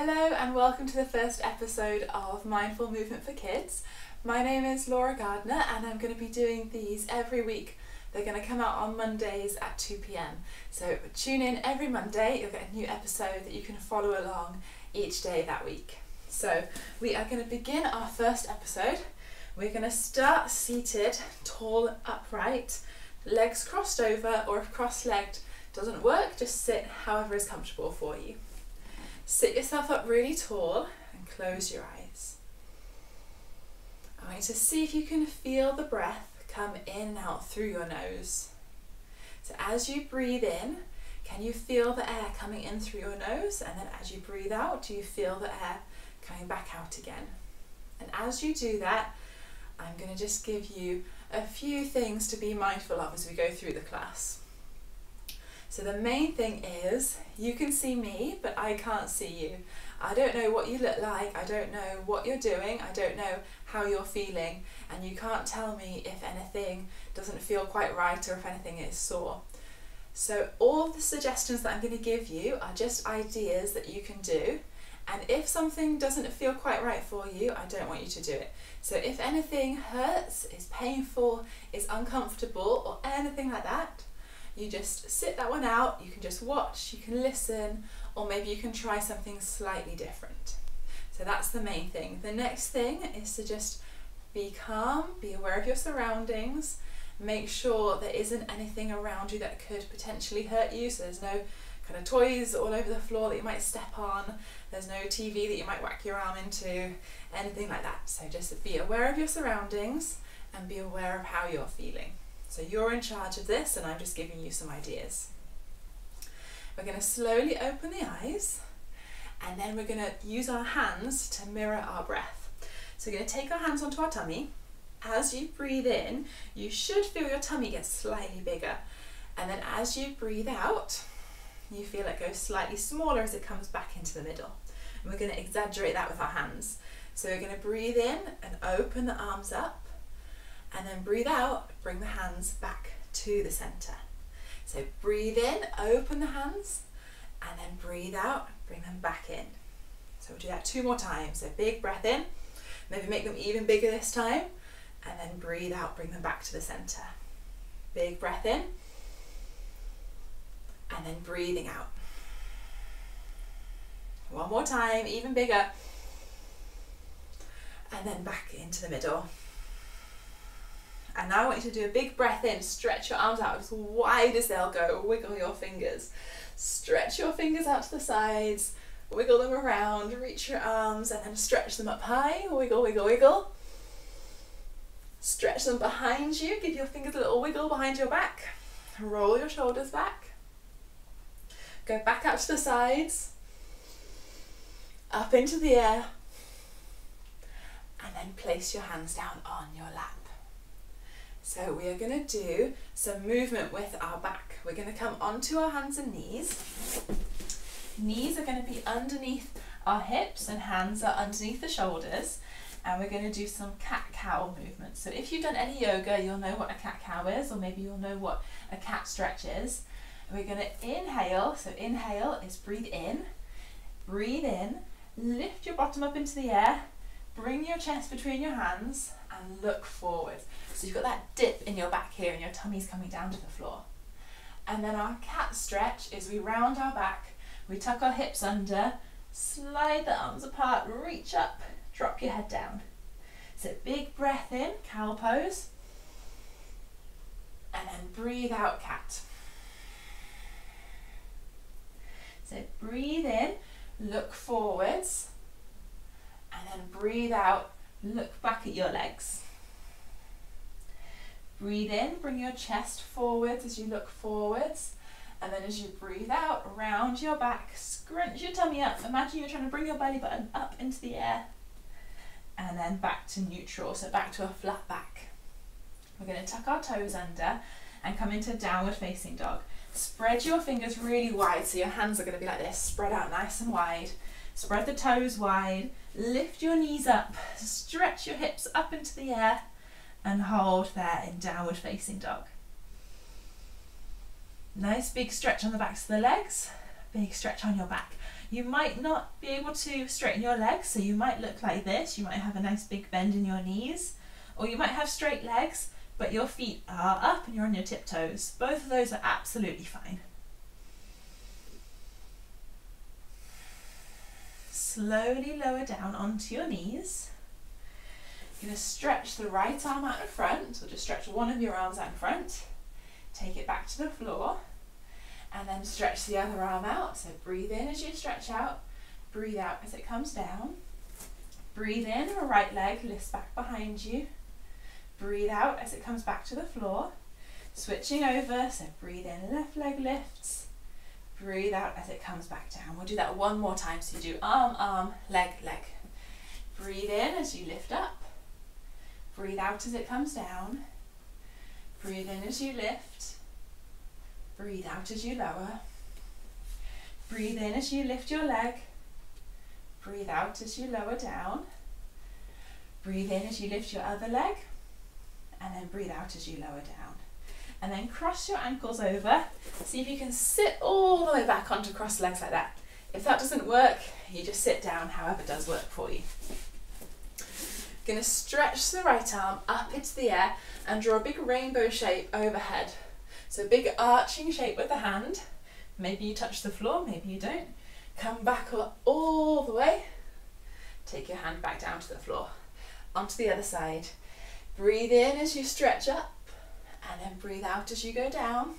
Hello and welcome to the first episode of Mindful Movement for Kids. My name is Laura Gardner and I'm going to be doing these every week. They're going to come out on Mondays at 2 p.m. So tune in every Monday, you'll get a new episode that you can follow along each day that week. So we are going to begin our first episode. We're going to start seated, tall, upright, legs crossed over, or if cross-legged doesn't work, just sit however is comfortable for you. Sit yourself up really tall and close your eyes. I want you to see if you can feel the breath come in and out through your nose. So as you breathe in, can you feel the air coming in through your nose? And then as you breathe out, do you feel the air coming back out again? And as you do that, I'm going to just give you a few things to be mindful of as we go through the class. So the main thing is, you can see me, but I can't see you. I don't know what you look like, I don't know what you're doing, I don't know how you're feeling, and you can't tell me if anything doesn't feel quite right or if anything is sore. So all the suggestions that I'm going to give you are just ideas that you can do, and if something doesn't feel quite right for you, I don't want you to do it. So if anything hurts, is painful, is uncomfortable, or anything like that, you just sit that one out, you can just watch, you can listen, or maybe you can try something slightly different. So that's the main thing. The next thing is to just be calm, be aware of your surroundings, make sure there isn't anything around you that could potentially hurt you, so there's no kind of toys all over the floor that you might step on, there's no TV that you might whack your arm into, anything like that. So just be aware of your surroundings and be aware of how you're feeling. So you're in charge of this and I'm just giving you some ideas. We're going to slowly open the eyes and then we're going to use our hands to mirror our breath. So we're going to take our hands onto our tummy. As you breathe in, you should feel your tummy get slightly bigger. And then as you breathe out, you feel it go slightly smaller as it comes back into the middle. And we're going to exaggerate that with our hands. So we're going to breathe in and open the arms up. And then breathe out, bring the hands back to the center. So breathe in, open the hands, and then breathe out, bring them back in. So we'll do that 2 more times. So big breath in, maybe make them even bigger this time, and then breathe out, bring them back to the center. Big breath in, and then breathing out. 1 more time, even bigger, and then back into the middle. And now I want you to do a big breath in, stretch your arms out as wide as they'll go, wiggle your fingers. Stretch your fingers out to the sides, wiggle them around, reach your arms and then stretch them up high, wiggle, wiggle, wiggle. Stretch them behind you, give your fingers a little wiggle behind your back. Roll your shoulders back. Go back out to the sides, up into the air, and then place your hands down on your lap. So we are going to do some movement with our back. We're going to come onto our hands and knees. Knees are going to be underneath our hips and hands are underneath the shoulders. And we're going to do some cat-cow movements. So if you've done any yoga, you'll know what a cat-cow is, or maybe you'll know what a cat stretch is. And we're going to inhale. So inhale is breathe in, lift your bottom up into the air, bring your chest between your hands and look forward. So you've got that dip in your back here and your tummy's coming down to the floor. And then our cat stretch is we round our back, we tuck our hips under, slide the arms apart, reach up, drop your head down. So big breath in, cow pose, and then breathe out, cat. So breathe in, look forwards, and then breathe out, look back at your legs. Breathe in, bring your chest forwards as you look forwards, and then as you breathe out, round your back, scrunch your tummy up. Imagine you're trying to bring your belly button up into the air, and then back to neutral, so back to a flat back. We're going to tuck our toes under and come into downward facing dog. Spread your fingers really wide, so your hands are going to be like this, spread out nice and wide. Spread the toes wide, lift your knees up, stretch your hips up into the air, and hold there in downward facing dog. Nice big stretch on the backs of the legs, big stretch on your back. You might not be able to straighten your legs, so you might look like this. You might have a nice big bend in your knees, or you might have straight legs, but your feet are up and you're on your tiptoes. Both of those are absolutely fine. Slowly lower down onto your knees. You're going to stretch the right arm out in front, or just stretch one of your arms out in front. Take it back to the floor, and then stretch the other arm out. So breathe in as you stretch out, breathe out as it comes down. Breathe in, your right leg lifts back behind you. Breathe out as it comes back to the floor. Switching over, so breathe in, left leg lifts. Breathe out as it comes back down. We'll do that one more time. So you do arm, arm, leg, leg. Breathe in as you lift up. Breathe out as it comes down. Breathe in as you lift. Breathe out as you lower. Breathe in as you lift your leg. Breathe out as you lower down. Breathe in as you lift your other leg. And then breathe out as you lower down. And then cross your ankles over. See if you can sit all the way back onto crossed legs like that. If that doesn't work, you just sit down, however does work for you. Going to stretch the right arm up into the air and draw a big rainbow shape overhead. So big arching shape with the hand. Maybe you touch the floor, maybe you don't. Come back all the way. Take your hand back down to the floor. Onto the other side. Breathe in as you stretch up, and then breathe out as you go down.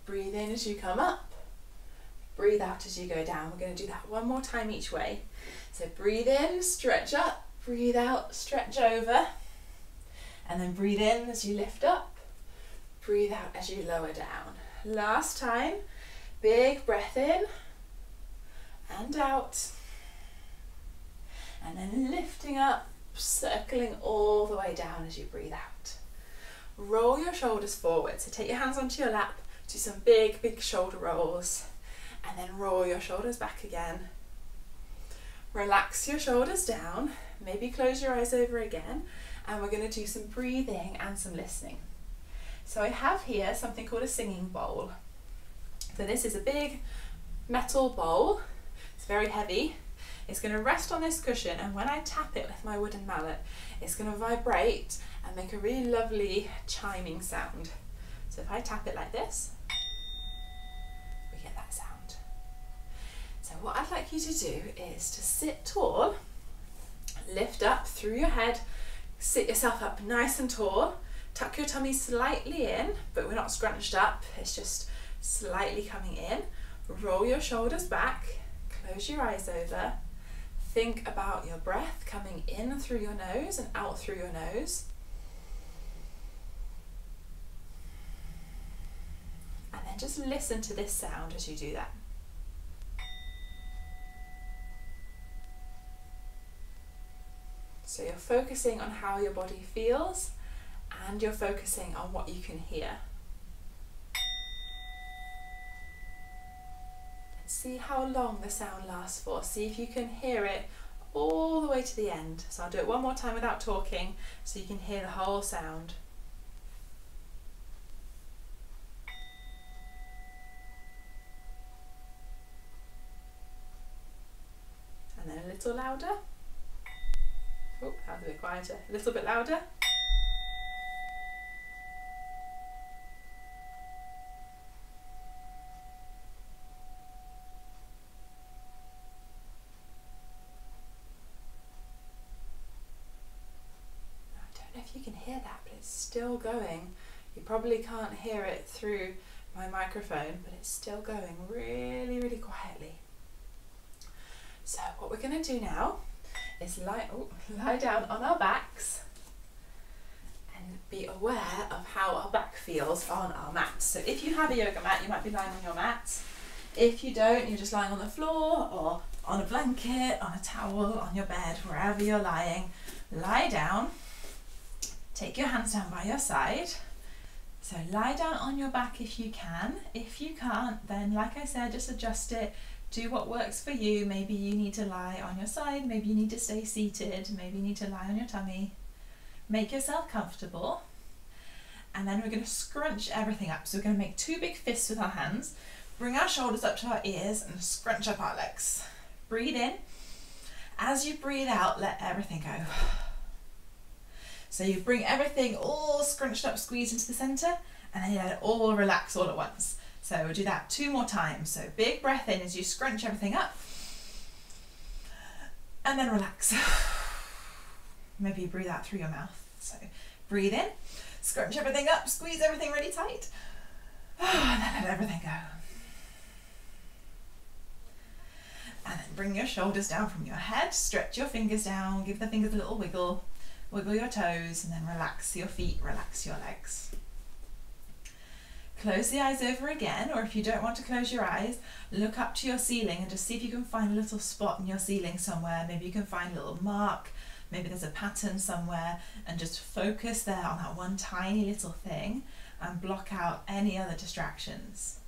Breathe in as you come up. Breathe out as you go down. We're going to do that one more time each way. So breathe in, stretch up, breathe out, stretch over, and then breathe in as you lift up, breathe out as you lower down. Last time, big breath in and out, and then lifting up, circling all the way down as you breathe out. Roll your shoulders forward, so take your hands onto your lap, do some big, big shoulder rolls, and then roll your shoulders back again. Relax your shoulders down, maybe close your eyes over again, and we're going to do some breathing and some listening. So I have here something called a singing bowl. So this is a big metal bowl, it's very heavy. It's going to rest on this cushion, and when I tap it with my wooden mallet, it's going to vibrate and make a really lovely chiming sound. So if I tap it like this, we get that sound. So what I'd like you to do is to sit tall, lift up through your head, sit yourself up nice and tall, tuck your tummy slightly in, but we're not scrunched up, it's just slightly coming in. Roll your shoulders back, close your eyes over. Think about your breath coming in through your nose and out through your nose. And then just listen to this sound as you do that. So you're focusing on how your body feels, and you're focusing on what you can hear. See how long the sound lasts for. See if you can hear it all the way to the end. So I'll do it one more time without talking so you can hear the whole sound. And then a little louder. Oh, that was a bit quieter. A little bit louder. You can hear that, but it's still going. You probably can't hear it through my microphone, but it's still going really, really quietly. So what we're going to do now is lie down on our backs and be aware of how our back feels on our mat. So if you have a yoga mat, you might be lying on your mat. If you don't, you're just lying on the floor or on a blanket, on a towel, on your bed, wherever you're lying. Lie down. Take your hands down by your side. So lie down on your back if you can. If you can't, then like I said, just adjust it. Do what works for you. Maybe you need to lie on your side. Maybe you need to stay seated. Maybe you need to lie on your tummy. Make yourself comfortable. And then we're going to scrunch everything up. So we're going to make two big fists with our hands. Bring our shoulders up to our ears and scrunch up our legs. Breathe in. As you breathe out, let everything go. So you bring everything all scrunched up, squeezed into the centre, and then you let it all relax all at once. So we'll do that 2 more times. So big breath in as you scrunch everything up, and then relax. Maybe you breathe out through your mouth. So breathe in, scrunch everything up, squeeze everything really tight, and then let everything go. And then bring your shoulders down from your head, stretch your fingers down, give the fingers a little wiggle, wiggle your toes, and then relax your feet, relax your legs. Close the eyes over again, or if you don't want to close your eyes, look up to your ceiling and just see if you can find a little spot in your ceiling somewhere. Maybe you can find a little mark, maybe there's a pattern somewhere, and just focus there on that one tiny little thing and block out any other distractions.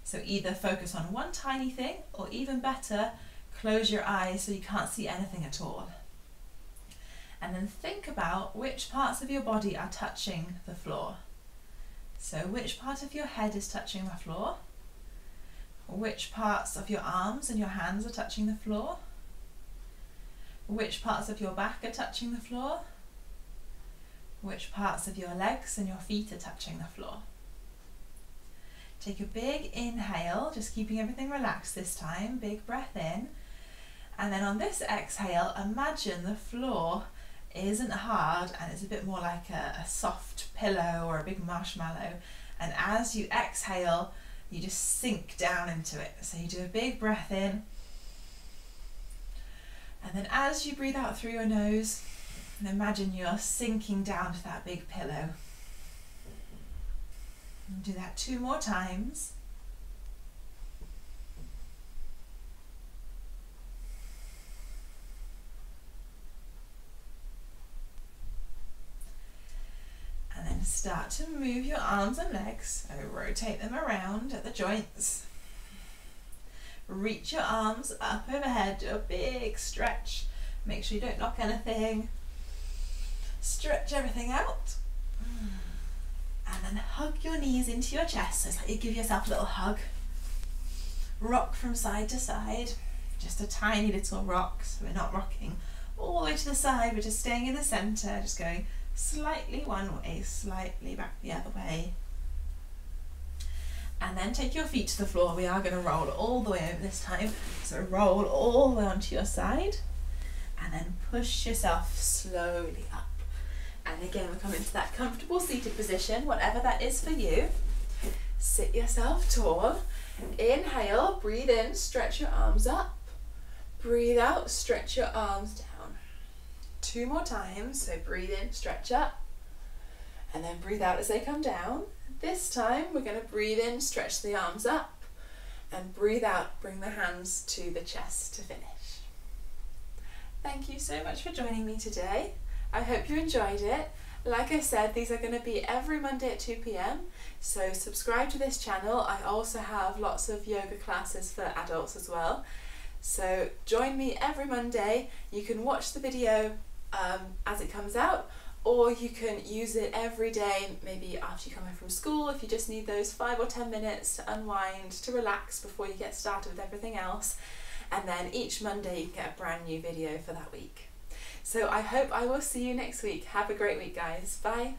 So either focus on one tiny thing, or even better, close your eyes so you can't see anything at all. And then think about which parts of your body are touching the floor. So which part of your head is touching the floor? Which parts of your arms and your hands are touching the floor? Which parts of your back are touching the floor? Which parts of your legs and your feet are touching the floor? Take a big inhale, just keeping everything relaxed this time. Big breath in. And then on this exhale, imagine the floor isn't hard and it's a bit more like a soft pillow or a big marshmallow. And as you exhale, you just sink down into it. So you do a big breath in. And then as you breathe out through your nose, imagine you're sinking down to that big pillow. And do that 2 more times. And then start to move your arms and legs. So rotate them around at the joints. Reach your arms up overhead, do a big stretch. Make sure you don't knock anything. Stretch everything out. And then hug your knees into your chest. So it's like you give yourself a little hug. Rock from side to side. Just a tiny little rock. So we're not rocking all the way to the side. We're just staying in the centre. Just going slightly one way, slightly back the other way. And then take your feet to the floor. We are going to roll all the way over this time. So roll all the way onto your side. And then push yourself slowly up. And again, we're coming to that comfortable seated position, whatever that is for you. Sit yourself tall. Inhale, breathe in, stretch your arms up. Breathe out, stretch your arms down. 2 more times. So breathe in, stretch up. And then breathe out as they come down. This time, we're going to breathe in, stretch the arms up. And breathe out, bring the hands to the chest to finish. Thank you so much for joining me today. I hope you enjoyed it. Like I said, these are going to be every Monday at 2 p.m. So subscribe to this channel. I also have lots of yoga classes for adults as well. So join me every Monday. You can watch the video as it comes out, or you can use it every day, maybe after you come home from school, if you just need those 5 or 10 minutes to unwind, to relax before you get started with everything else. And then each Monday you can get a brand new video for that week. So I hope I will see you next week. Have a great week, guys. Bye.